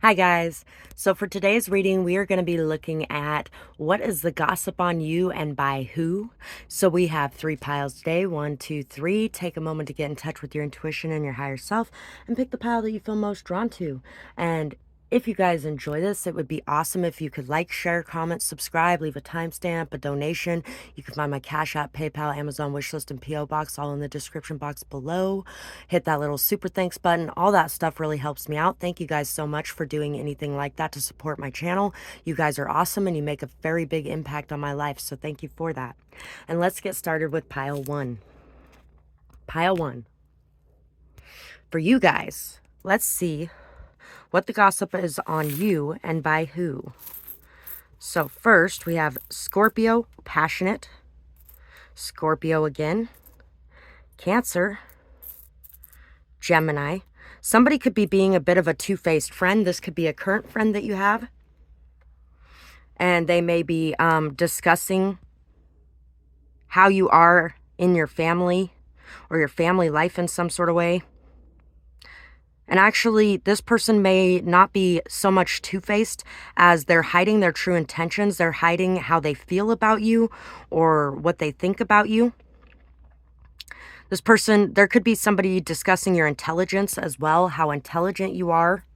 Hi guys. So for today's reading, we are going to be looking at what is the gossip on you and by who. So we have 3 piles today. 1, 2, 3. Take a moment to get in touch with your intuition and your higher self and pick the pile that you feel most drawn to. And if you guys enjoy this, it would be awesome if you could like, share, comment, subscribe, leave a timestamp, a donation. You can find my Cash App, PayPal, Amazon wishlist, and PO box all in the description box below. Hit that little super thanks button. All that stuff really helps me out. Thank you guys so much for doing anything like that to support my channel. You guys are awesome and you make a very big impact on my life. So thank you for that. And let's get started with pile 1. Pile 1. For you guys, let's see what the gossip is on you and by who. So first we have Scorpio, passionate. Scorpio again. Cancer. Gemini. Somebody could be being a bit of a two-faced friend. This could be a current friend that you have. And they may be discussing how you are in your family or your family life in some sort of way. And actually, this person may not be so much two-faced as they're hiding their true intentions. They're hiding how they feel about you or what they think about you. This person, there could be somebody discussing your intelligence as well, how intelligent you are,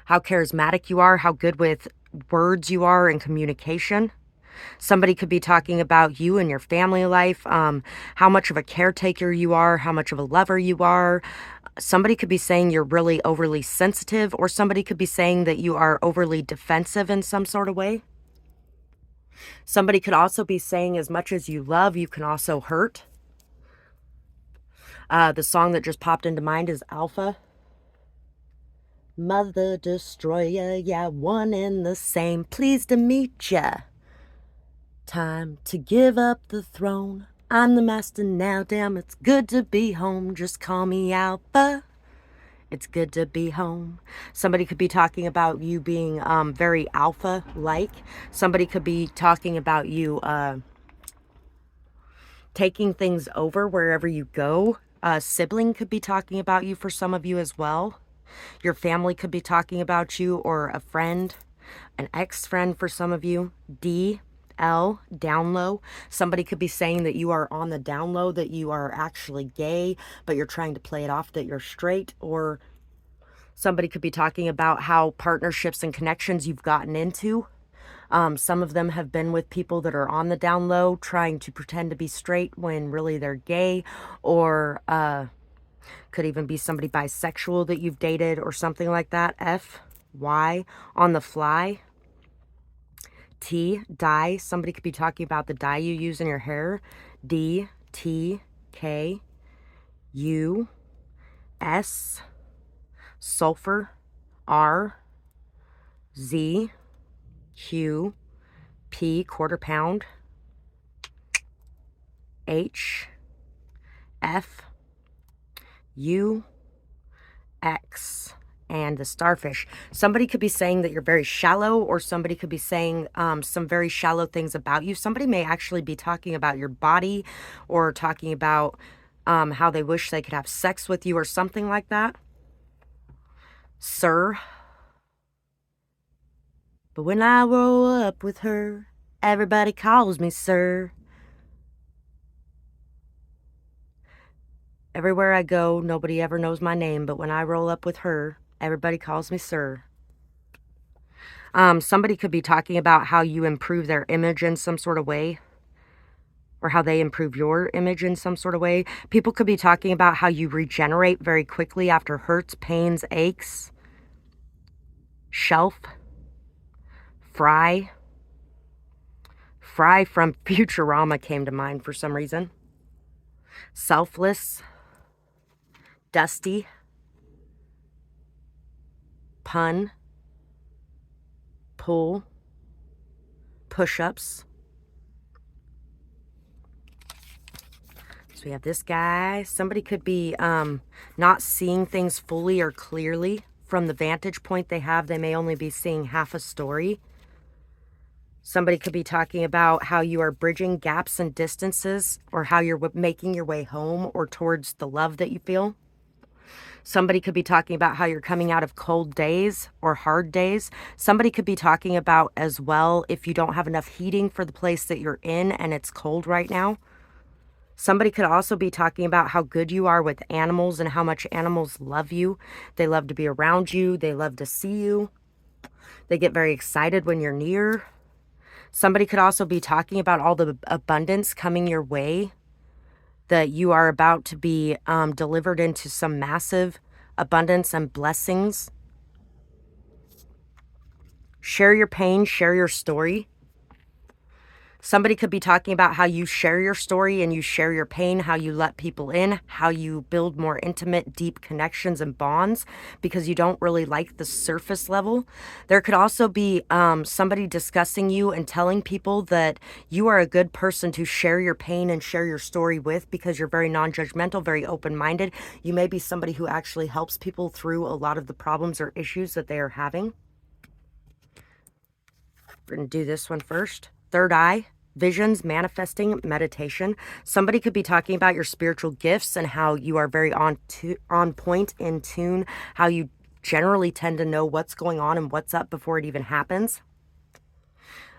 how charismatic you are, how good with words you are in communication. Somebody could be talking about you and your family life, how much of a caretaker you are, how much of a lover you are. Somebody could be saying you're really overly sensitive, or somebody could be saying that you are overly defensive in some sort of way. Somebody could also be saying as much as you love, you can also hurt. The song that just popped into mind is Alpha. Mother Destroyer, yeah, one and the same. Pleased to meet ya. Time to give up the throne. I'm the master now, damn, it's good to be home. Just call me Alpha. It's good to be home. Somebody could be talking about you being very alpha-like. Somebody could be talking about you taking things over wherever you go. A sibling could be talking about you for some of you as well. Your family could be talking about you, or a friend, an ex-friend for some of you. Down low. Somebody could be saying that you are on the down low, that you are actually gay, but you're trying to play it off that you're straight. Or somebody could be talking about how partnerships and connections you've gotten into. Some of them have been with people that are on the down low, trying to pretend to be straight when really they're gay. Or could even be somebody bisexual that you've dated or something like that. Y, on the fly. Dye. Somebody could be talking about the dye you use in your hair. K, U, S, sulfur. R, Z, Q, P, quarter pound. H, F, U, X, and the starfish. Somebody could be saying that you're very shallow, or somebody could be saying some very shallow things about you. Somebody may actually be talking about your body, or talking about how they wish they could have sex with you or something like that. Sir. But when I roll up with her, everybody calls me sir. Everywhere I go, nobody ever knows my name, but when I roll up with her, everybody calls me sir. Somebody could be talking about how you improve their image in some sort of way, or how they improve your image in some sort of way. People could be talking about how you regenerate very quickly after hurts, pains, aches. Shelf. Fry. Fry from Futurama came to mind for some reason. Selfless. Dusty. Pun. Pull. Push-ups. So we have this guy. Somebody could be not seeing things fully or clearly from the vantage point they have. They may only be seeing half a story. Somebody could be talking about how you are bridging gaps and distances, or how you're making your way home or towards the love that you feel. Somebody could be talking about how you're coming out of cold days or hard days. Somebody could be talking about as well if you don't have enough heating for the place that you're in and it's cold right now. Somebody could also be talking about how good you are with animals and how much animals love you. They love to be around you. They love to see you. They get very excited when you're near. Somebody could also be talking about all the abundance coming your way, that you are about to be delivered into some massive abundance and blessings. Share your pain, share your story. Somebody could be talking about how you share your story and you share your pain, how you let people in, how you build more intimate, deep connections and bonds because you don't really like the surface level. There could also be somebody discussing you and telling people that you are a good person to share your pain and share your story with because you're very non-judgmental, very open-minded. You may be somebody who actually helps people through a lot of the problems or issues that they are having. We're going to do this one first. Third eye, visions, manifesting, meditation. Somebody could be talking about your spiritual gifts and how you are very on point, in tune, how you generally tend to know what's going on and what's up before it even happens.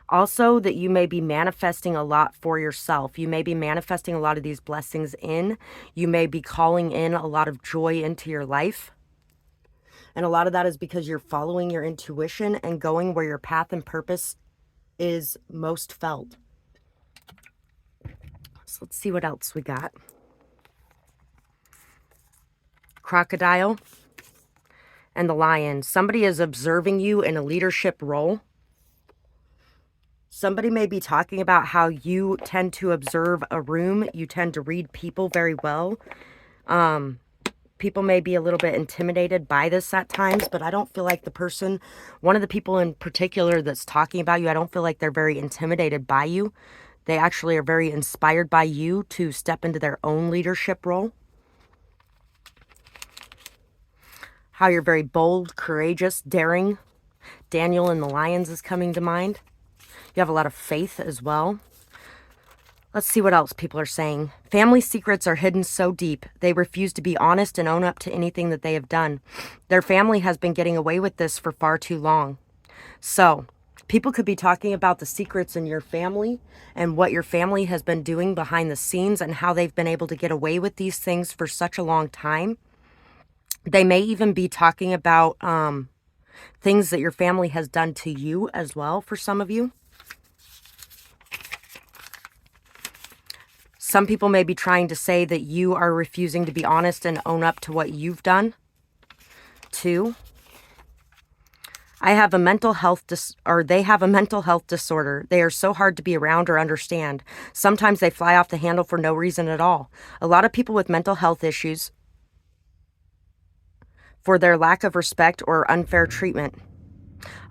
Also, that you may be manifesting a lot for yourself. You may be manifesting a lot of these blessings in. You may be calling in a lot of joy into your life. And a lot of that is because you're following your intuition and going where your path and purpose is most felt. So let's see what else we got. Crocodile and the lion. Somebody is observing you in a leadership role. Somebody may be talking about how you tend to observe a room. You tend to read people very well. People may be a little bit intimidated by this at times, but I don't feel like the person, one of the people in particular that's talking about you, I don't feel like they're very intimidated by you. They actually are very inspired by you to step into their own leadership role. How you're very bold, courageous, daring. Danielle and the lions is coming to mind. You have a lot of faith as well. Let's see what else people are saying. Family secrets are hidden so deep. They refuse to be honest and own up to anything that they have done. Their family has been getting away with this for far too long. So, people could be talking about the secrets in your family and what your family has been doing behind the scenes and how they've been able to get away with these things for such a long time. They may even be talking about things that your family has done to you as well for some of you. Some people may be trying to say that you are refusing to be honest and own up to what you've done too. I have a mental health they have a mental health disorder. They are so hard to be around or understand. Sometimes they fly off the handle for no reason at all. A lot of people with mental health issues for their lack of respect or unfair treatment.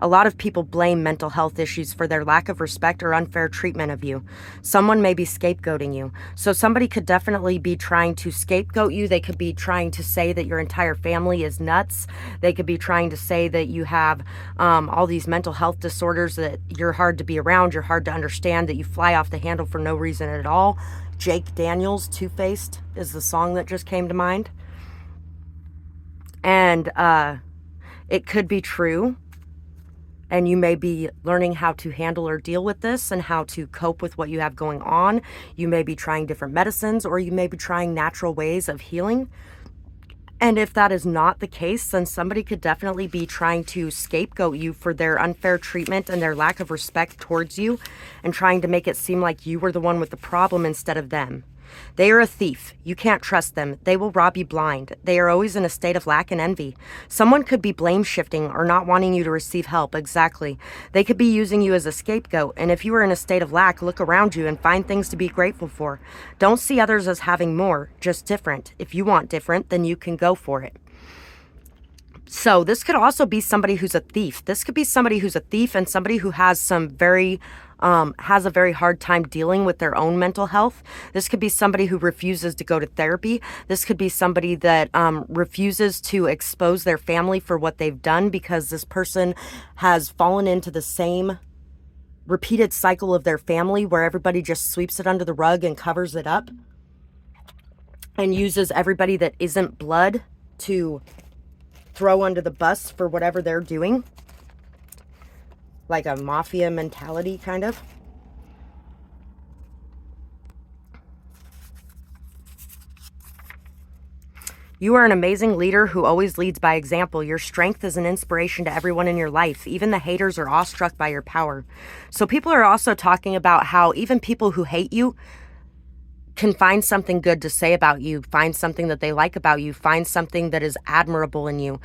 A lot of people blame mental health issues for their lack of respect or unfair treatment of you. Someone may be scapegoating you. So somebody could definitely be trying to scapegoat you. They could be trying to say that your entire family is nuts. They could be trying to say that you have all these mental health disorders, that you're hard to be around, you're hard to understand, that you fly off the handle for no reason at all. Jake Daniels, Two-Faced, is the song that just came to mind. And it could be true. And you may be learning how to handle or deal with this and how to cope with what you have going on. You may be trying different medicines, or you may be trying natural ways of healing. And if that is not the case, then somebody could definitely be trying to scapegoat you for their unfair treatment and their lack of respect towards you, and trying to make it seem like you were the one with the problem instead of them. They are a thief. You can't trust them. They will rob you blind. They are always in a state of lack and envy. Someone could be blame shifting or not wanting you to receive help. Exactly. They could be using you as a scapegoat. And if you are in a state of lack, look around you and find things to be grateful for. Don't see others as having more, just different. If you want different, then you can go for it. So this could also be somebody who's a thief. This could be somebody who's a thief and somebody who has a very hard time dealing with their own mental health. This could be somebody who refuses to go to therapy. This could be somebody that refuses to expose their family for what they've done because this person has fallen into the same repeated cycle of their family where everybody just sweeps it under the rug and covers it up and uses everybody that isn't blood to throw under the bus for whatever they're doing. Like a mafia mentality, kind of. You are an amazing leader who always leads by example. Your strength is an inspiration to everyone in your life. Even the haters are awestruck by your power. So people are also talking about how even people who hate you can find something good to say about you, find something that they like about you, find something that is admirable in you.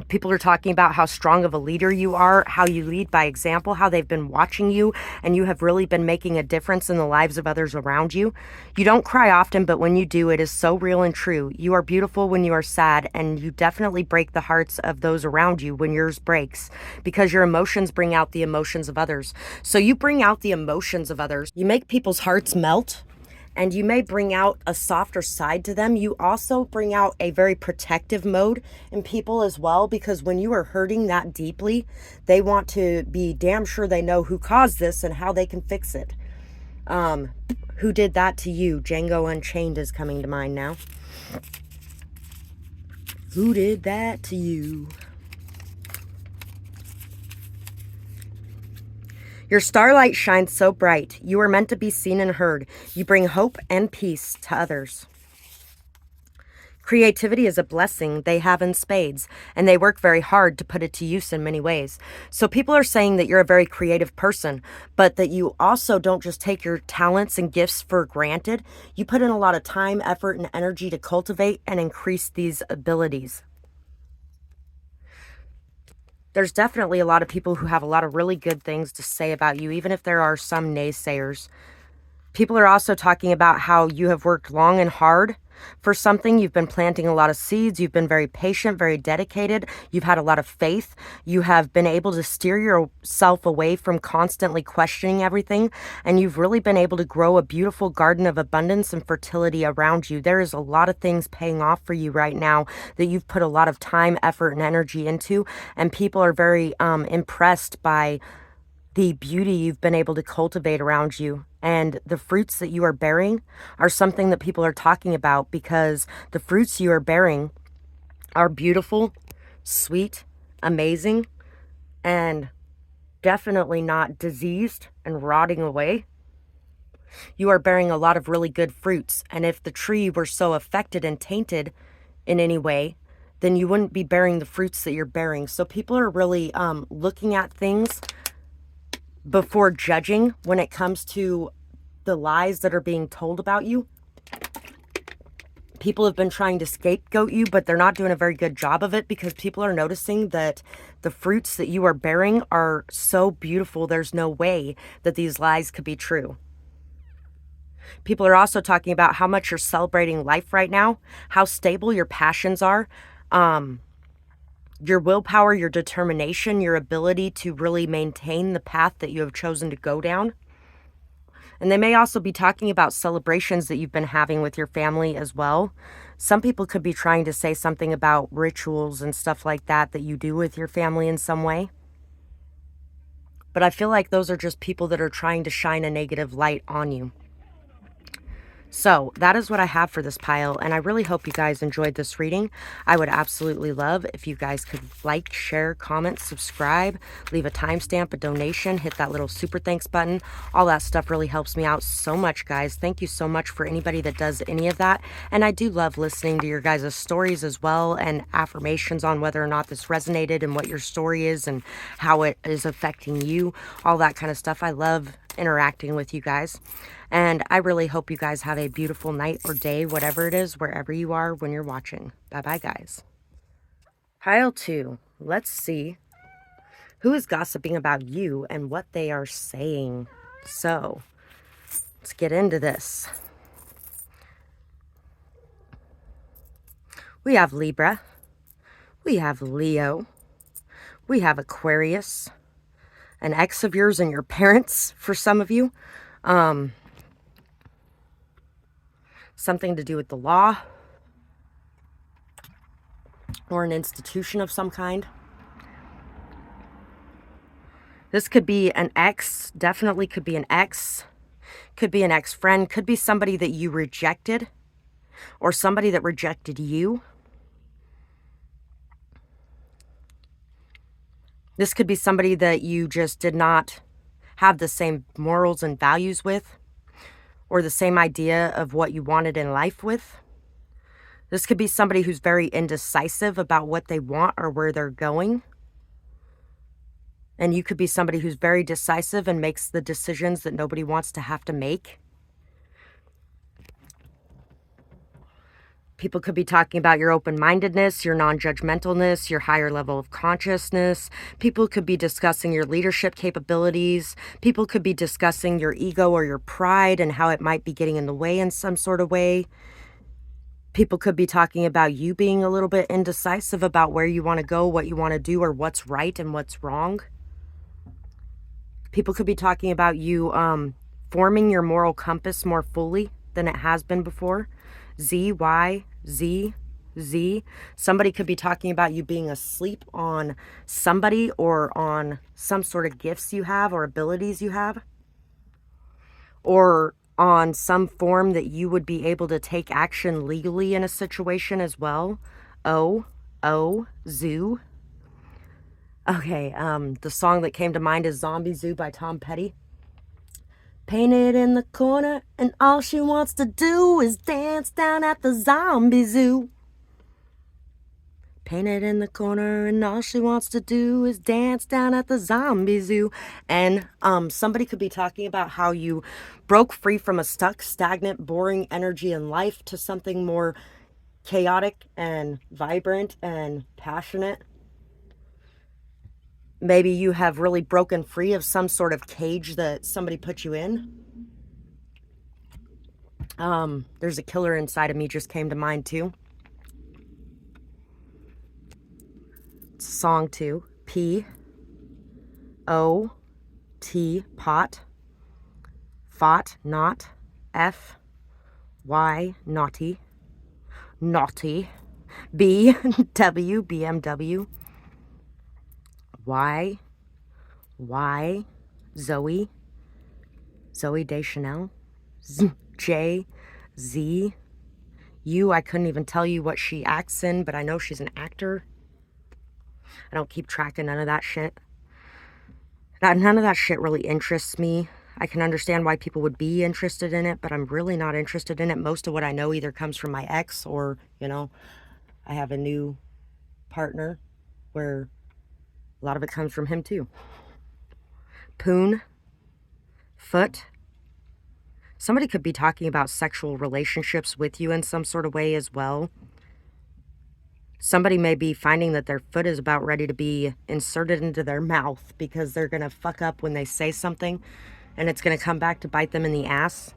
People are talking about how strong of a leader you are, how you lead by example, how they've been watching you, and you have really been making a difference in the lives of others around you. You don't cry often, but when you do, it is so real and true. You are beautiful when you are sad, and you definitely break the hearts of those around you when yours breaks, because your emotions bring out the emotions of others. So you bring out the emotions of others. You make people's hearts melt. And you may bring out a softer side to them. You also bring out a very protective mode in people as well, because when you are hurting that deeply, they want to be damn sure they know who caused this and how they can fix it. Who did that to you? Django Unchained is coming to mind now. Who did that to you? Your starlight shines so bright. You are meant to be seen and heard. You bring hope and peace to others. Creativity is a blessing they have in spades, and they work very hard to put it to use in many ways. So people are saying that you're a very creative person, but that you also don't just take your talents and gifts for granted. You put in a lot of time, effort, and energy to cultivate and increase these abilities. There's definitely a lot of people who have a lot of really good things to say about you, even if there are some naysayers. People are also talking about how you have worked long and hard for something. You've been planting a lot of seeds. You've been very patient, very dedicated. You've had a lot of faith. You have been able to steer yourself away from constantly questioning everything. And you've really been able to grow a beautiful garden of abundance and fertility around you. There is a lot of things paying off for you right now that you've put a lot of time, effort, and energy into. And people are very impressed by the beauty you've been able to cultivate around you. And the fruits that you are bearing are something that people are talking about, because the fruits you are bearing are beautiful, sweet, amazing, and definitely not diseased and rotting away. You are bearing a lot of really good fruits. And if the tree were so affected and tainted in any way, then you wouldn't be bearing the fruits that you're bearing. So people are really looking at things before judging when it comes to the lies that are being told about you. People have been trying to scapegoat you, but they're not doing a very good job of it, because people are noticing that the fruits that you are bearing are so beautiful. There's no way that these lies could be true. People are also talking about how much you're celebrating life right now, how stable your passions are, your willpower, your determination, your ability to really maintain the path that you have chosen to go down. And they may also be talking about celebrations that you've been having with your family as well. Some people could be trying to say something about rituals and stuff like that that you do with your family in some way. But I feel like those are just people that are trying to shine a negative light on you. So that is what I have for this pile, and I really hope you guys enjoyed this reading. I would absolutely love if you guys could like, share, comment, subscribe, leave a timestamp, a donation, hit that little super thanks button. All that stuff really helps me out so much, guys. Thank you so much for anybody that does any of that. And I do love listening to your guys' stories as well, and affirmations on whether or not this resonated and what your story is and how it is affecting you, all that kind of stuff. I love interacting with you guys. And I really hope you guys have a beautiful night or day, whatever it is, wherever you are when you're watching. Bye-bye, guys. Pile 2. Let's see who is gossiping about you and what they are saying. So, let's get into this. We have Libra. We have Leo. We have Aquarius. An ex of yours and your parents for some of you. Something to do with the law or an institution of some kind. This could be an ex, definitely could be an ex, could be an ex-friend, could be somebody that you rejected or somebody that rejected you. This could be somebody that you just did not have the same morals and values with, or the same idea of what you wanted in life with. This could be somebody who's very indecisive about what they want or where they're going. And you could be somebody who's very decisive and makes the decisions that nobody wants to have to make. People could be talking about your open-mindedness, your non-judgmentalness, your higher level of consciousness. People could be discussing your leadership capabilities. People could be discussing your ego or your pride and how it might be getting in the way in some sort of way. People could be talking about you being a little bit indecisive about where you want to go, what you want to do, or what's right and what's wrong. People could be talking about you forming your moral compass more fully than it has been before. Z, Y, Z, Z. Somebody could be talking about you being asleep on somebody or on some sort of gifts you have or abilities you have. Or on some form that you would be able to take action legally in a situation as well. Zoo. Okay, the song that came to mind is Zombie Zoo by Tom Petty. Painted in the corner, and all she wants to do is dance down at the zombie zoo. Painted in the corner, and all she wants to do is dance down at the zombie zoo. And somebody could be talking about how you broke free from a stuck, stagnant, boring energy in life to something more chaotic and vibrant and passionate. Maybe you have really broken free of some sort of cage that somebody put you in. There's a killer inside of me just came to mind too. It's a song too. P-O-T, pot. Fought, not. F-Y, naughty. Naughty. B-W, BMW. Y, Zoe Deschanel. J, Z, U, I couldn't even tell you what she acts in, but I know she's an actor. I don't keep track of none of that shit. None of that shit really interests me. I can understand why people would be interested in it, but I'm really not interested in it. Most of what I know either comes from my ex or, I have a new partner where a lot of it comes from him too. Poon. Foot. Somebody could be talking about sexual relationships with you in some sort of way as well. Somebody may be finding that their foot is about ready to be inserted into their mouth because they're going to fuck up when they say something and it's going to come back to bite them in the ass.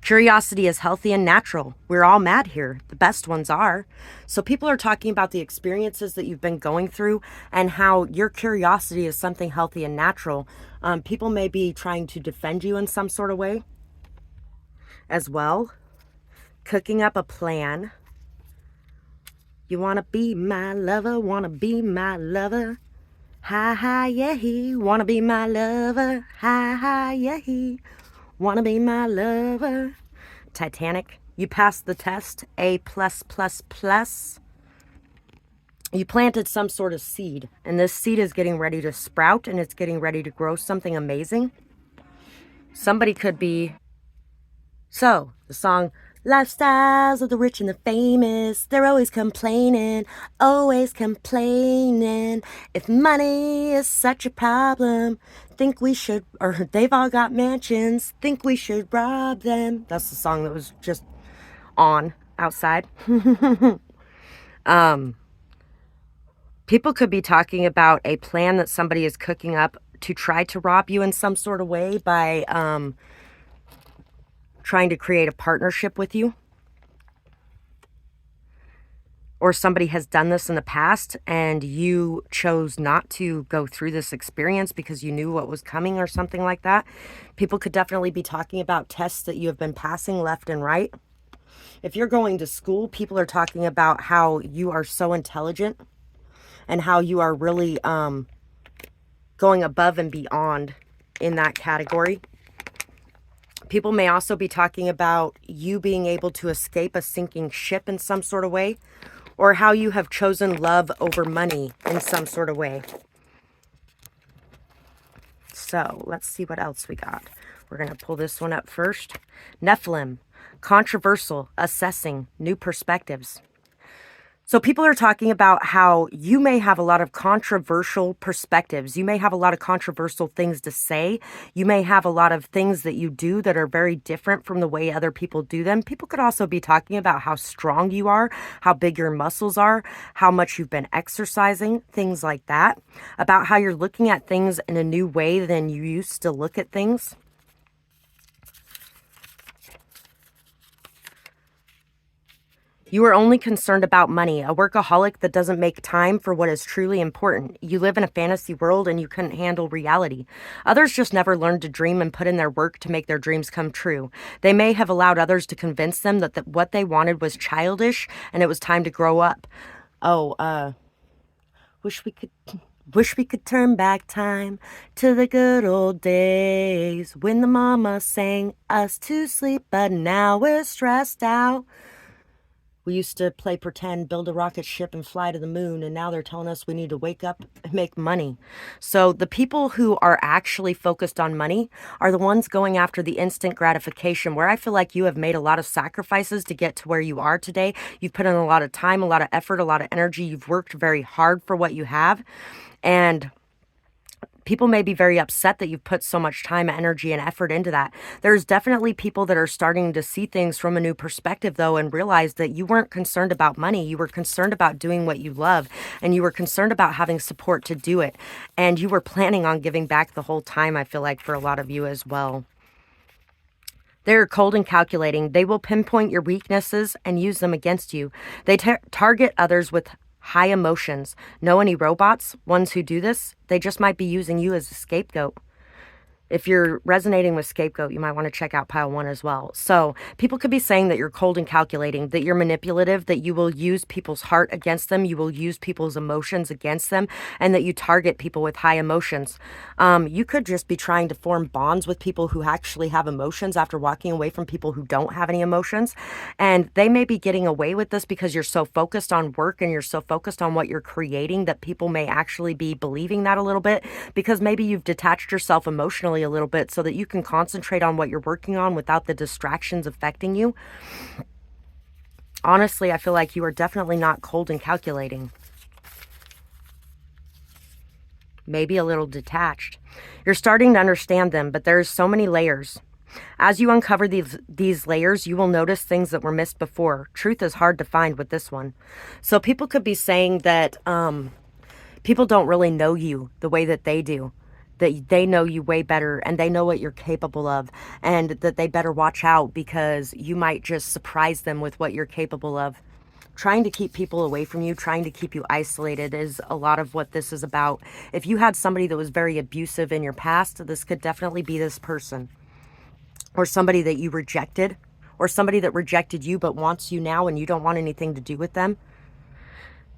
Curiosity is healthy and natural. We're all mad here. The best ones are. So people are talking about the experiences that you've been going through and how your curiosity is something healthy and natural. People may be trying to defend you in some sort of way as well. Cooking up a plan. You want to be my lover, want to be my lover. Hi, hi, yeah, he. Want to be my lover. Hi, hi, yeah, he. Want to be my lover. Titanic. You passed the test. A+++. You planted some sort of seed. And this seed is getting ready to sprout. And it's getting ready to grow something amazing. Somebody could be... So, the song... Lifestyles of the rich and the famous. They're always complaining. Always complaining. If money is such a problem... Think we should, or they've all got mansions, think we should rob them. That's the song that was just on outside. People could be talking about a plan that somebody is cooking up to try to rob you in some sort of way by trying to create a partnership with you. Or somebody has done this in the past and you chose not to go through this experience because you knew what was coming or something like that. People could definitely be talking about tests that you have been passing left and right. If you're going to school, people are talking about how you are so intelligent and how you are really going above and beyond in that category. People may also be talking about you being able to escape a sinking ship in some sort of way, or how you have chosen love over money in some sort of way. So let's see what else we got. We're going to pull this one up first. Nephilim, controversial, assessing, new perspectives. So people are talking about how you may have a lot of controversial perspectives. You may have a lot of controversial things to say. You may have a lot of things that you do that are very different from the way other people do them. People could also be talking about how strong you are, how big your muscles are, how much you've been exercising, things like that. About how you're looking at things in a new way than you used to look at things. You are only concerned about money, a workaholic that doesn't make time for what is truly important. You live in a fantasy world and you couldn't handle reality. Others just never learned to dream and put in their work to make their dreams come true. They may have allowed others to convince them that what they wanted was childish and it was time to grow up. Wish we could turn back time to the good old days when the mama sang us to sleep, but now we're stressed out. We used to play pretend, build a rocket ship, and fly to the moon, and now they're telling us we need to wake up and make money. So the people who are actually focused on money are the ones going after the instant gratification, where I feel like you have made a lot of sacrifices to get to where you are today. You've put in a lot of time, a lot of effort, a lot of energy. You've worked very hard for what you have. And people may be very upset that you've put so much time, energy, and effort into that. There's definitely people that are starting to see things from a new perspective, though, and realize that you weren't concerned about money. You were concerned about doing what you love, and you were concerned about having support to do it. And you were planning on giving back the whole time, I feel like, for a lot of you as well. They're cold and calculating. They will pinpoint your weaknesses and use them against you. They target others with high emotions. Know any robots? Ones who do this? They just might be using you as a scapegoat. If you're resonating with scapegoat, you might want to check out pile 1 as well. So people could be saying that you're cold and calculating, that you're manipulative, that you will use people's heart against them, you will use people's emotions against them, and that you target people with high emotions. You could just be trying to form bonds with people who actually have emotions after walking away from people who don't have any emotions. And they may be getting away with this because you're so focused on work and you're so focused on what you're creating that people may actually be believing that a little bit, because maybe you've detached yourself emotionally a little bit so that you can concentrate on what you're working on without the distractions affecting you. Honestly, I feel like you are definitely not cold and calculating. Maybe a little detached. You're starting to understand them, but there's so many layers. As you uncover these layers, you will notice things that were missed before. Truth is hard to find with this one. So people could be saying that people don't really know you the way that they do. That they know you way better and they know what you're capable of, and that they better watch out because you might just surprise them with what you're capable of. Trying to keep people away from you, trying to keep you isolated is a lot of what this is about. If you had somebody that was very abusive in your past, this could definitely be this person. Or somebody that you rejected, or somebody that rejected you but wants you now and you don't want anything to do with them.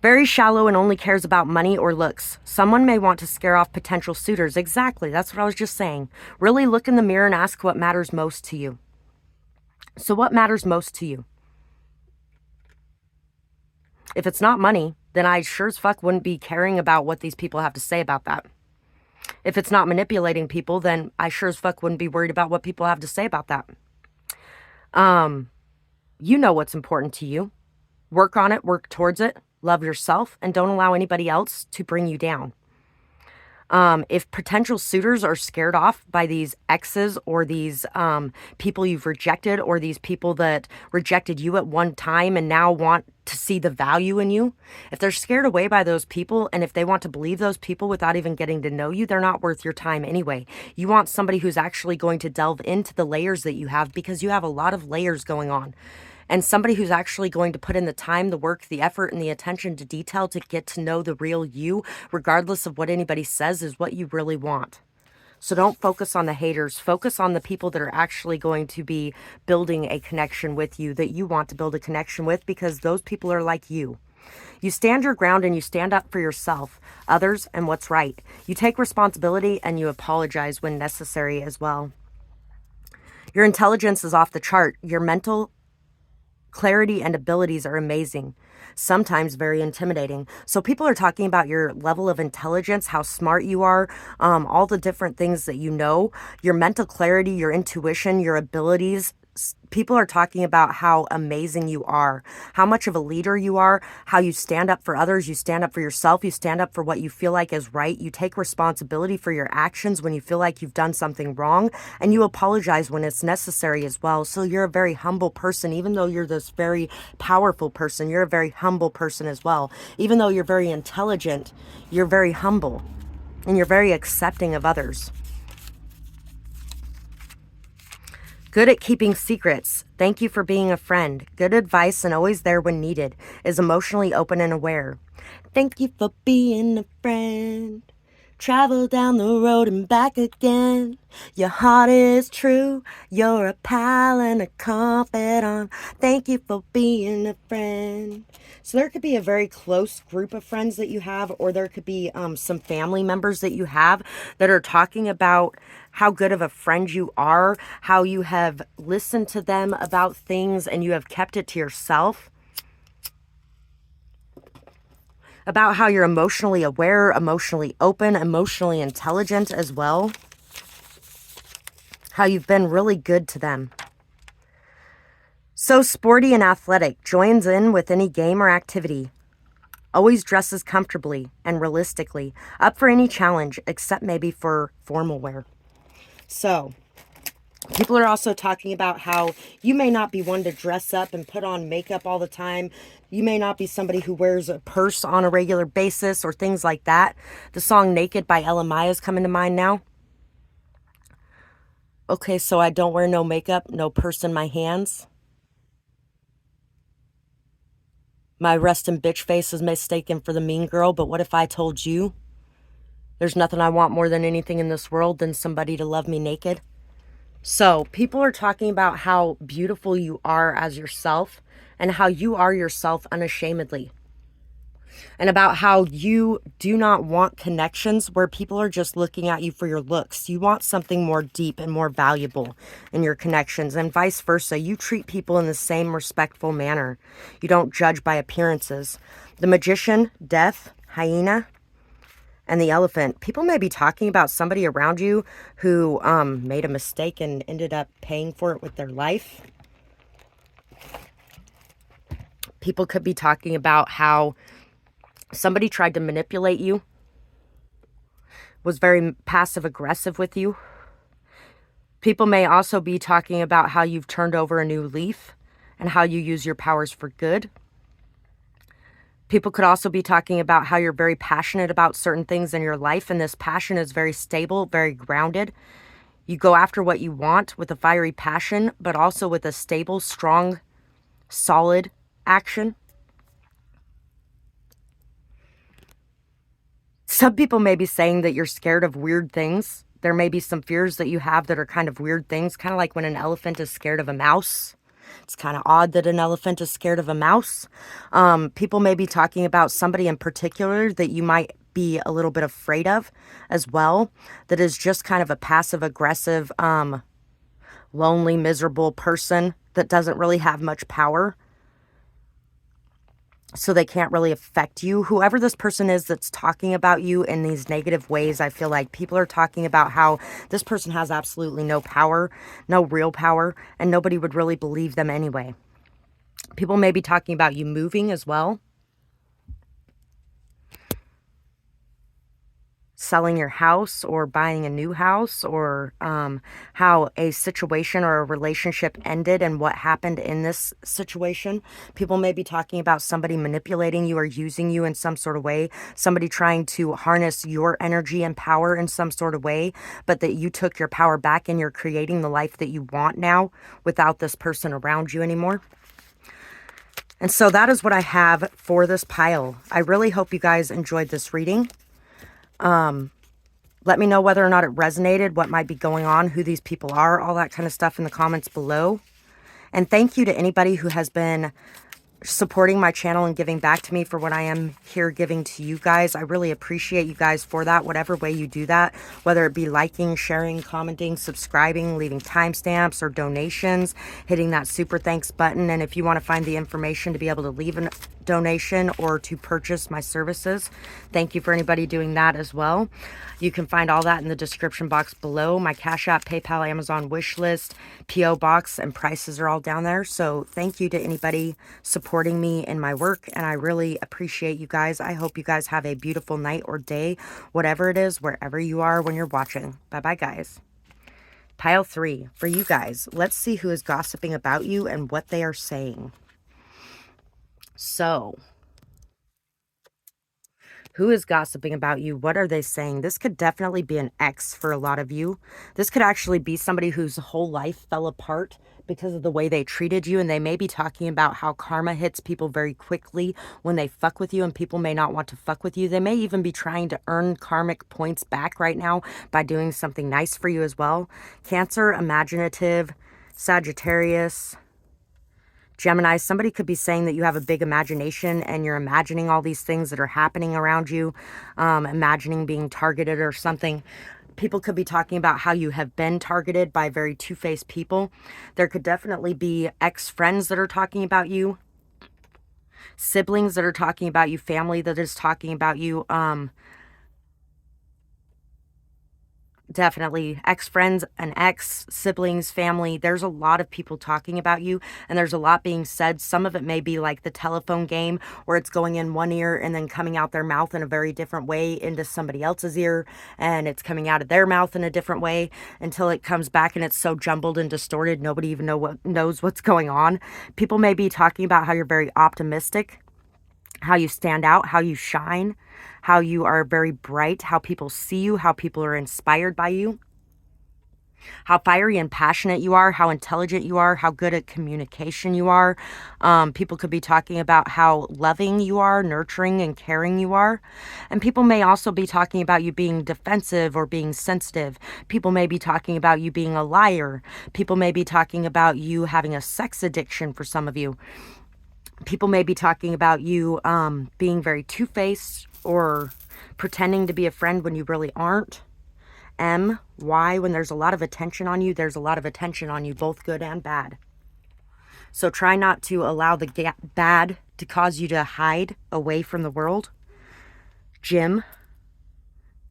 Very shallow and only cares about money or looks. Someone may want to scare off potential suitors. Exactly, that's what I was just saying. Really look in the mirror and ask what matters most to you. So what matters most to you? If it's not money, then I sure as fuck wouldn't be caring about what these people have to say about that. If it's not manipulating people, then I sure as fuck wouldn't be worried about what people have to say about that. You know what's important to you. Work on it, work towards it. Love yourself, and don't allow anybody else to bring you down. If potential suitors are scared off by these exes or these people you've rejected, or these people that rejected you at one time and now want to see the value in you, if they're scared away by those people, and if they want to believe those people without even getting to know you, they're not worth your time anyway. You want somebody who's actually going to delve into the layers that you have, because you have a lot of layers going on. And somebody who's actually going to put in the time, the work, the effort, and the attention to detail to get to know the real you, regardless of what anybody says, is what you really want. So don't focus on the haters. Focus on the people that are actually going to be building a connection with you, that you want to build a connection with, because those people are like you. You stand your ground and you stand up for yourself, others, and what's right. You take responsibility and you apologize when necessary as well. Your intelligence is off the chart. Your mental clarity and abilities are amazing. sometimes very intimidating. So people are talking about your level of intelligence, how smart you are, all the different things that you know, your mental clarity, your intuition, your abilities. People are talking about how amazing you are, how much of a leader you are, how you stand up for others, you stand up for yourself, you stand up for what you feel like is right, you take responsibility for your actions when you feel like you've done something wrong, and you apologize when it's necessary as well. So you're a very humble person. Even though you're this very powerful person, you're a very humble person as well. Even though you're very intelligent, you're very humble, and you're very accepting of others. Good at keeping secrets. Thank you for being a friend. Good advice and always there when needed. Is emotionally open and aware. Thank you for being a friend. Travel down the road and back again. Your heart is true. You're a pal and a confidant. Thank you for being a friend. So there could be a very close group of friends that you have, or there could be some family members that you have that are talking about how good of a friend you are, how you have listened to them about things and you have kept it to yourself. About how you're emotionally aware, emotionally open, emotionally intelligent as well. How you've been really good to them. So sporty and athletic, joins in with any game or activity. Always dresses comfortably and realistically. Up for any challenge, except maybe for formal wear. So people are also talking about how you may not be one to dress up and put on makeup all the time. You may not be somebody who wears a purse on a regular basis or things like that. The song Naked by Ella Mai is coming to mind now. Okay, so I don't wear no makeup, no purse in my hands. My resting bitch face is mistaken for the mean girl, but what if I told you there's nothing I want more than anything in this world than somebody to love me naked? So people are talking about how beautiful you are as yourself and how you are yourself unashamedly. And about how you do not want connections where people are just looking at you for your looks. You want something more deep and more valuable in your connections, and vice versa. You treat people in the same respectful manner. You don't judge by appearances. The Magician, Death, Hyena, and the Elephant. People may be talking about somebody around you who made a mistake and ended up paying for it with their life. People could be talking about how somebody tried to manipulate you, was very passive aggressive with you. People may also be talking about how you've turned over a new leaf and how you use your powers for good. People could also be talking about how you're very passionate about certain things in your life, and this passion is very stable, very grounded. You go after what you want with a fiery passion, but also with a stable, strong, solid action. Some people may be saying that you're scared of weird things. There may be some fears that you have that are kind of weird things, kind of like when an elephant is scared of a mouse. It's kind of odd that an elephant is scared of a mouse. People may be talking about somebody in particular that you might be a little bit afraid of as well, that is just kind of a passive aggressive, lonely, miserable person that doesn't really have much power. So they can't really affect you. Whoever this person is that's talking about you in these negative ways, I feel like people are talking about how this person has absolutely no power, no real power, and nobody would really believe them anyway. People may be talking about you moving as well. Selling your house or buying a new house, or how a situation or a relationship ended and what happened in this situation. People may be talking about somebody manipulating you or using you in some sort of way, somebody trying to harness your energy and power in some sort of way, but that you took your power back and you're creating the life that you want now without this person around you anymore. And so that is what I have for this pile. I really hope you guys enjoyed this reading. Let me know whether or not it resonated, what might be going on, who these people are, all that kind of stuff in the comments below. And thank you to anybody who has been supporting my channel and giving back to me for what I am here giving to you guys. I really appreciate you guys for that, whatever way you do that, whether it be liking, sharing, commenting, subscribing, leaving timestamps or donations, hitting that super thanks button. And if you want to find the information to be able to leave donation or to purchase my services. Thank you for anybody doing that as well. You can find all that in the description box below. My Cash App, PayPal, Amazon wish list, PO box, and prices are all down there. So thank you to anybody supporting me in my work, and I really appreciate you guys. I hope you guys have a beautiful night or day, whatever it is, wherever you are when you're watching. Bye-bye, guys. Pile 3, for you guys, let's see who is gossiping about you and what they are saying. So, who is gossiping about you? What are they saying? This could definitely be an ex for a lot of you. This could actually be somebody whose whole life fell apart because of the way they treated you, and they may be talking about how karma hits people very quickly when they fuck with you, and people may not want to fuck with you. They may even be trying to earn karmic points back right now by doing something nice for you as well. Cancer, imaginative, Sagittarius, Gemini, somebody could be saying that you have a big imagination and you're imagining all these things that are happening around you, imagining being targeted or something. People could be talking about how you have been targeted by very two-faced people. There could definitely be ex-friends that are talking about you, siblings that are talking about you, family that is talking about you, definitely ex-friends, an ex, siblings, family. There's a lot of people talking about you, and there's a lot being said. Some of it may be like the telephone game, where it's going in one ear and then coming out their mouth in a very different way into somebody else's ear, and it's coming out of their mouth in a different way until it comes back and it's so jumbled and distorted nobody even knows what's going on. People may be talking about how you're very optimistic, how you stand out, how you shine, how you are very bright, how people see you, how people are inspired by you, how fiery and passionate you are, how intelligent you are, how good at communication you are. People could be talking about how loving you are, nurturing and caring you are. And people may also be talking about you being defensive or being sensitive. People may be talking about you being a liar. People may be talking about you having a sex addiction for some of you. People may be talking about you being very two-faced or pretending to be a friend when you really aren't. Why? When there's a lot of attention on you, there's a lot of attention on you, both good and bad. So try not to allow the bad to cause you to hide away from the world. Gym.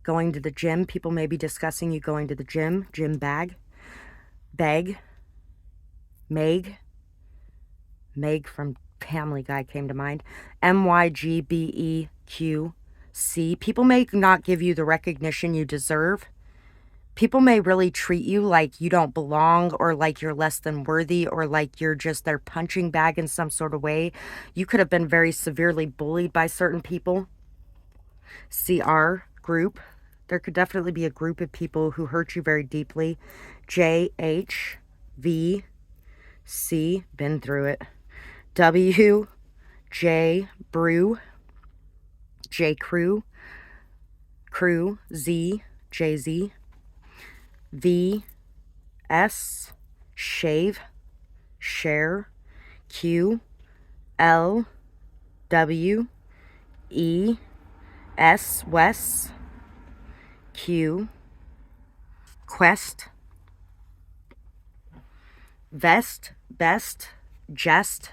Going to the gym. People may be discussing you going to the gym. Gym bag. Beg. Meg. Meg from Family Guy came to mind. MYGBEQC. People may not give you the recognition you deserve. People may really treat you like you don't belong, or like you're less than worthy, or like you're just their punching bag in some sort of way. You could have been very severely bullied by certain people. CR group. There could definitely be a group of people who hurt you very deeply. JHVC. Been through it. W, J, Brew, J, Crew, Z, JZ, V, S, Shave, Share, Q, L, W, E, S, Wes, Q, Quest, Vest, Best, Jest,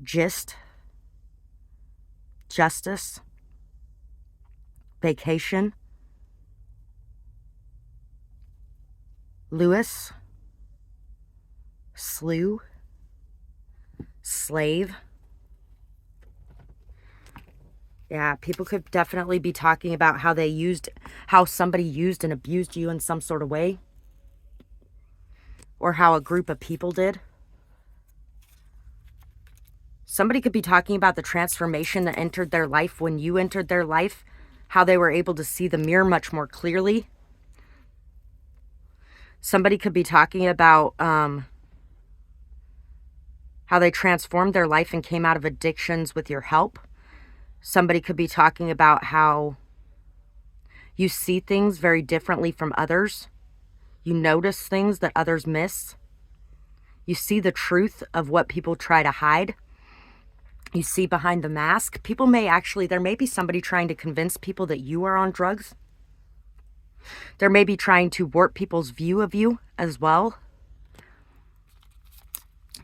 Gist, Justice, Vacation, Lewis, Slew, Slave. Yeah, people could definitely be talking about how somebody used and abused you in some sort of way, or how a group of people did. Somebody could be talking about the transformation that entered their life when you entered their life, how they were able to see the mirror much more clearly. Somebody could be talking about how they transformed their life and came out of addictions with your help. Somebody could be talking about how you see things very differently from others. You notice things that others miss. You see the truth of what people try to hide. You see behind the mask. There may be somebody trying to convince people that you are on drugs. There may be trying to warp people's view of you as well.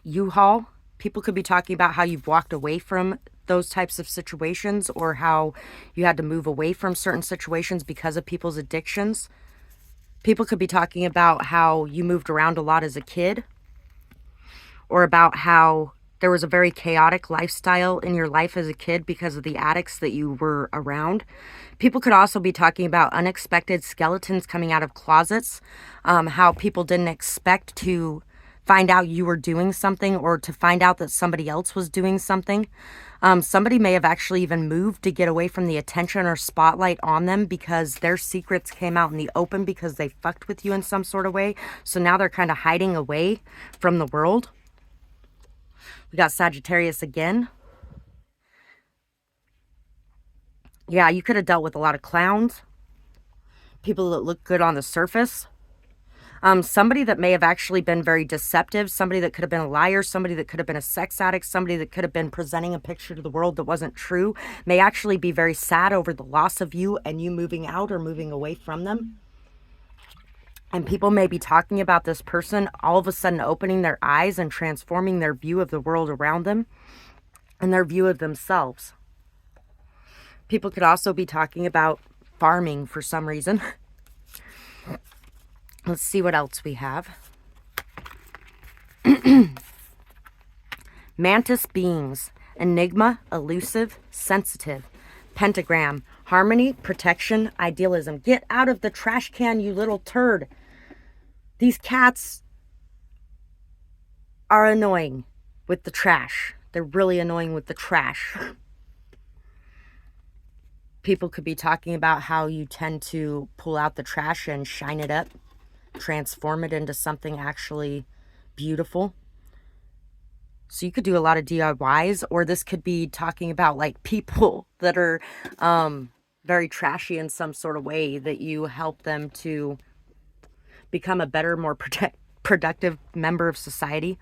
U-Haul, People could be talking about how you've walked away from those types of situations, or how you had to move away from certain situations because of people's addictions. People could be talking about how you moved around a lot as a kid, or about how there was a very chaotic lifestyle in your life as a kid because of the addicts that you were around. People could also be talking about unexpected skeletons coming out of closets, how people didn't expect to find out you were doing something, or to find out that somebody else was doing something. Somebody may have actually even moved to get away from the attention or spotlight on them because their secrets came out in the open because they fucked with you in some sort of way. So now they're kind of hiding away from the world. We got Sagittarius again. Yeah, you could have dealt with a lot of clowns. People that look good on the surface. Somebody that may have actually been very deceptive. Somebody that could have been a liar. Somebody that could have been a sex addict. Somebody that could have been presenting a picture to the world that wasn't true. May actually be very sad over the loss of you and you moving out or moving away from them. And people may be talking about this person all of a sudden opening their eyes and transforming their view of the world around them and their view of themselves. People could also be talking about farming for some reason. Let's see what else we have. Mantis beings. Enigma, elusive, sensitive. Pentagram. Harmony, protection, idealism. Get out of the trash can, you little turd. These cats are annoying with the trash. They're really annoying with the trash. People could be talking about how you tend to pull out the trash and shine it up, transform it into something actually beautiful. So you could do a lot of DIYs, or this could be talking about like people that are very trashy in some sort of way, that you help them to become a better, more productive member of society.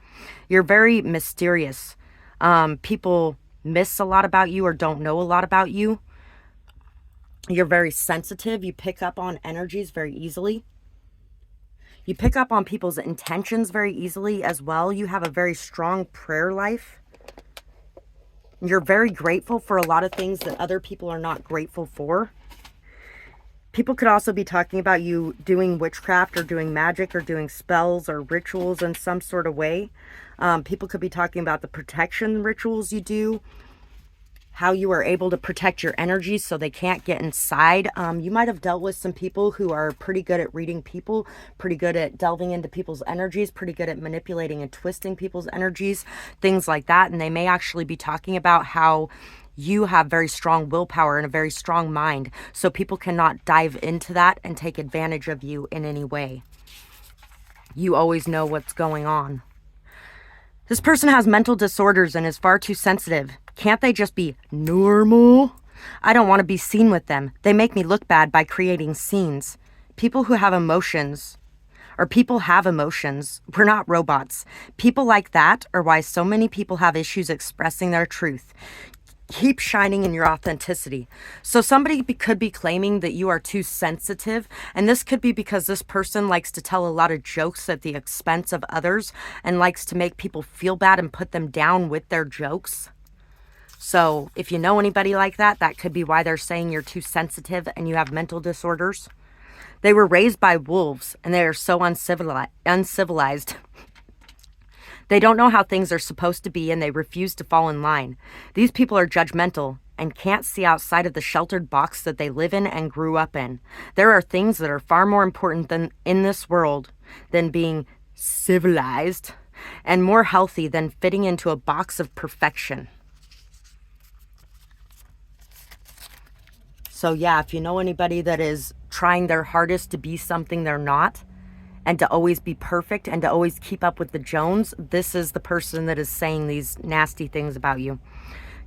You're very mysterious. People miss a lot about you or don't know a lot about you. You're very sensitive. You pick up on energies very easily. You pick up on people's intentions very easily as well. You have a very strong prayer life. You're very grateful for a lot of things that other people are not grateful for. People could also be talking about you doing witchcraft or doing magic or doing spells or rituals in some sort of way. People could be talking about the protection rituals you do, how you are able to protect your energies so they can't get inside. You might have dealt with some people who are pretty good at reading people, pretty good at delving into people's energies, pretty good at manipulating and twisting people's energies, things like that. And they may actually be talking about how you have very strong willpower and a very strong mind, so people cannot dive into that and take advantage of you in any way. You always know what's going on. This person has mental disorders and is far too sensitive. Can't they just be normal? I don't want to be seen with them. They make me look bad by creating scenes. People who have emotions, or people have emotions. We're not robots. People like that are why so many people have issues expressing their truth. Keep shining in your authenticity. So somebody could be claiming that you are too sensitive, and this could be because this person likes to tell a lot of jokes at the expense of others and likes to make people feel bad and put them down with their jokes. So if you know anybody like that, that could be why they're saying you're too sensitive and you have mental disorders. They were raised by wolves and they are so uncivilized. They don't know how things are supposed to be and they refuse to fall in line. These people are judgmental and can't see outside of the sheltered box that they live in and grew up in. There are things that are far more important than in this world than being civilized, and more healthy than fitting into a box of perfection. So yeah, if you know anybody that is trying their hardest to be something they're not, and to always be perfect and to always keep up with the Jones, this is the person that is saying these nasty things about you.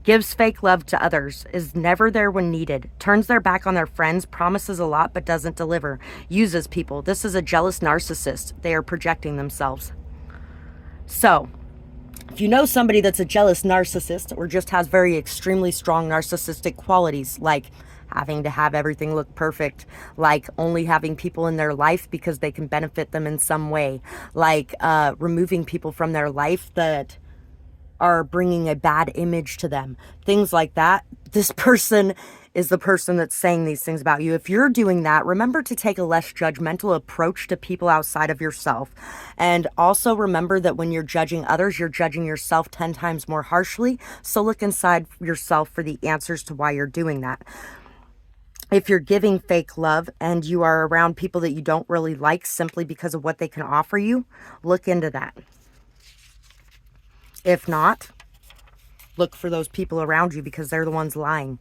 Gives fake love to others, is never there when needed, turns their back on their friends, promises a lot but doesn't deliver, uses people. This is a jealous narcissist. They are projecting themselves. So, if you know somebody that's a jealous narcissist or just has very extremely strong narcissistic qualities, like having to have everything look perfect, like only having people in their life because they can benefit them in some way, like removing people from their life that are bringing a bad image to them. Things like that. This person is the person that's saying these things about you. If you're doing that, remember to take a less judgmental approach to people outside of yourself. And also remember that when you're judging others, you're judging yourself 10 times more harshly. So look inside yourself for the answers to why you're doing that. If you're giving fake love and you are around people that you don't really like simply because of what they can offer you, look into that. If not, look for those people around you because they're the ones lying.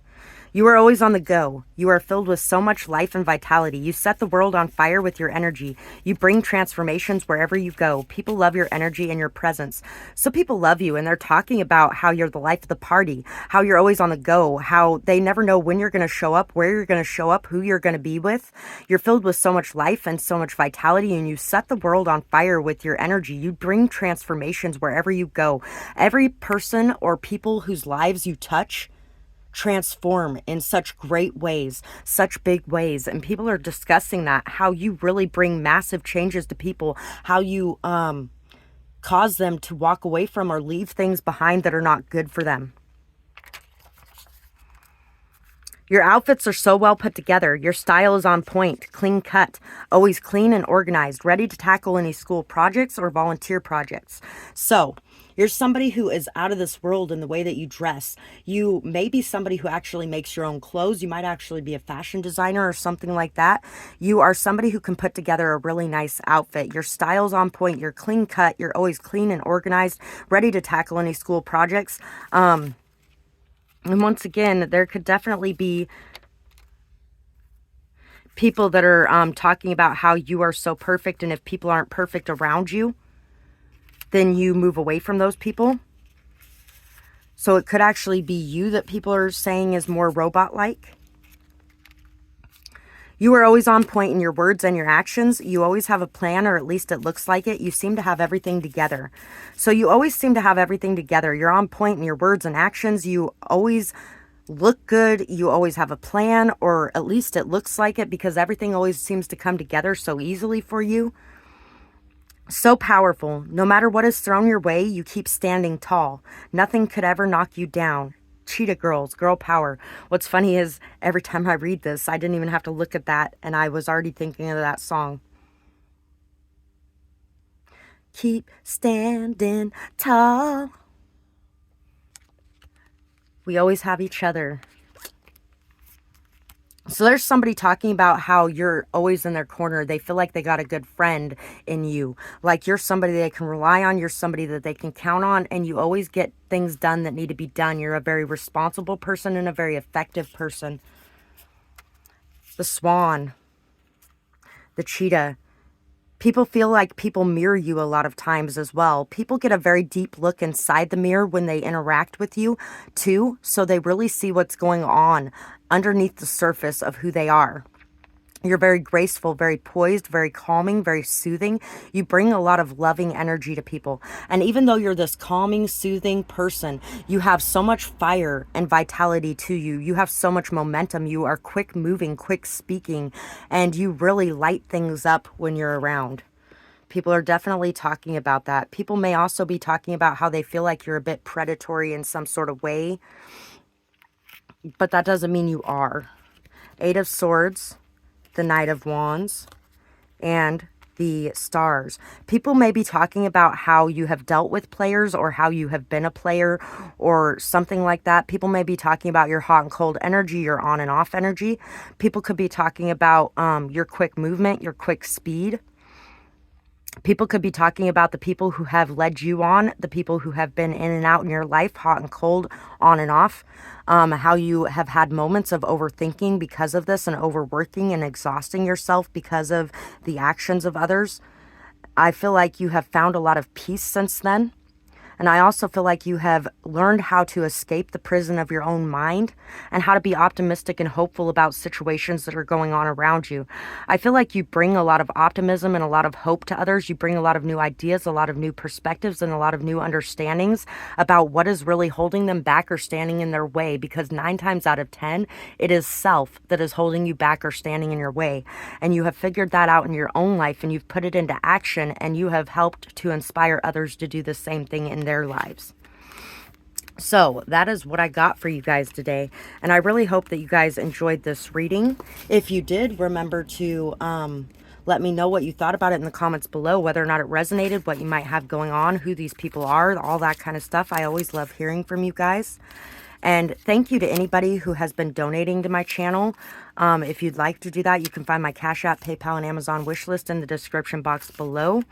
You are always on the go. You are filled with so much life and vitality. You set the world on fire with your energy. You bring transformations wherever you go. People love your energy and your presence. So people love you, and they're talking about how you're the life of the party, how you're always on the go, how they never know when you're going to show up, where you're going to show up, who you're going to be with. You're filled with so much life and so much vitality, and you set the world on fire with your energy. You bring transformations wherever you go. Every person or people whose lives you touch transform in such great ways, such big ways, and people are discussing that, how you really bring massive changes to people, how you cause them to walk away from or leave things behind that are not good for them. Your outfits are so well put together. Your style is on point, clean cut, always clean and organized, ready to tackle any school projects or volunteer projects. So you're somebody who is out of this world in the way that you dress. You may be somebody who actually makes your own clothes. You might actually be a fashion designer or something like that. You are somebody who can put together a really nice outfit. Your style's on point. You're clean cut. You're always clean and organized, ready to tackle any school projects. And once again, there could definitely be people that are talking about how you are so perfect, and if people aren't perfect around you, then you move away from those people. So it could actually be you that people are saying is more robot-like. You are always on point in your words and your actions. You always have a plan, or at least it looks like it. You seem to have everything together. So you always seem to have everything together. You're on point in your words and actions. You always look good. You always have a plan, or at least it looks like it, because everything always seems to come together so easily for you. So powerful. No matter what is thrown your way, you keep standing tall. Nothing could ever knock you down. Cheetah girls, girl power. What's funny is every time I read this, I didn't even have to look at that, and I was already thinking of that song. Keep standing tall. We always have each other. So there's somebody talking about how you're always in their corner. They feel like they got a good friend in you. Like you're somebody they can rely on. You're somebody that they can count on. And you always get things done that need to be done. You're a very responsible person and a very effective person. The swan. The cheetah. People feel like people mirror you a lot of times as well. People get a very deep look inside the mirror when they interact with you too. So they really see what's going on underneath the surface of who they are. You're very graceful, very poised, very calming, very soothing. You bring a lot of loving energy to people. And even though you're this calming, soothing person, you have so much fire and vitality to you. You have so much momentum. You are quick moving, quick speaking, and you really light things up when you're around. People are definitely talking about that. People may also be talking about how they feel like you're a bit predatory in some sort of way, but that doesn't mean you are. Eight of Swords, the Knight of Wands, and the Stars. People may be talking about how you have dealt with players, or how you have been a player, or something like that. People may be talking about your hot and cold energy, your on and off energy. People could be talking about your quick movement, your quick speed. People could be talking about the people who have led you on, the people who have been in and out in your life, hot and cold, on and off, how you have had moments of overthinking because of this, and overworking and exhausting yourself because of the actions of others. I feel like you have found a lot of peace since then. And I also feel like you have learned how to escape the prison of your own mind, and how to be optimistic and hopeful about situations that are going on around you. I feel like you bring a lot of optimism and a lot of hope to others. You bring a lot of new ideas, a lot of new perspectives, and a lot of new understandings about what is really holding them back or standing in their way. Because 9 times out of 10, it is self that is holding you back or standing in your way. And you have figured that out in your own life, and you've put it into action, and you have helped to inspire others to do the same thing in their lives. So that is what I got for you guys today. And I really hope that you guys enjoyed this reading. If you did, remember to let me know what you thought about it in the comments below, whether or not it resonated, what you might have going on, who these people are, all that kind of stuff. I always love hearing from you guys. And thank you to anybody who has been donating to my channel. If you'd like to do that, you can find my Cash App, PayPal, and Amazon wish list in the description box below.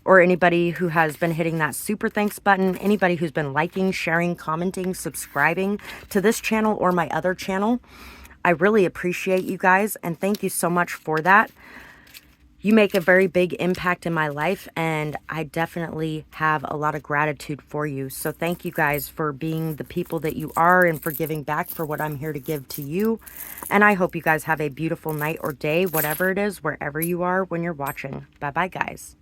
Or anybody who has been hitting that super thanks button, anybody who's been liking, sharing, commenting, subscribing to this channel or my other channel. I really appreciate you guys, and thank you so much for that. You make a very big impact in my life, and I definitely have a lot of gratitude for you. So thank you guys for being the people that you are and for giving back for what I'm here to give to you. And I hope you guys have a beautiful night or day, whatever it is, wherever you are when you're watching. Bye-bye, guys.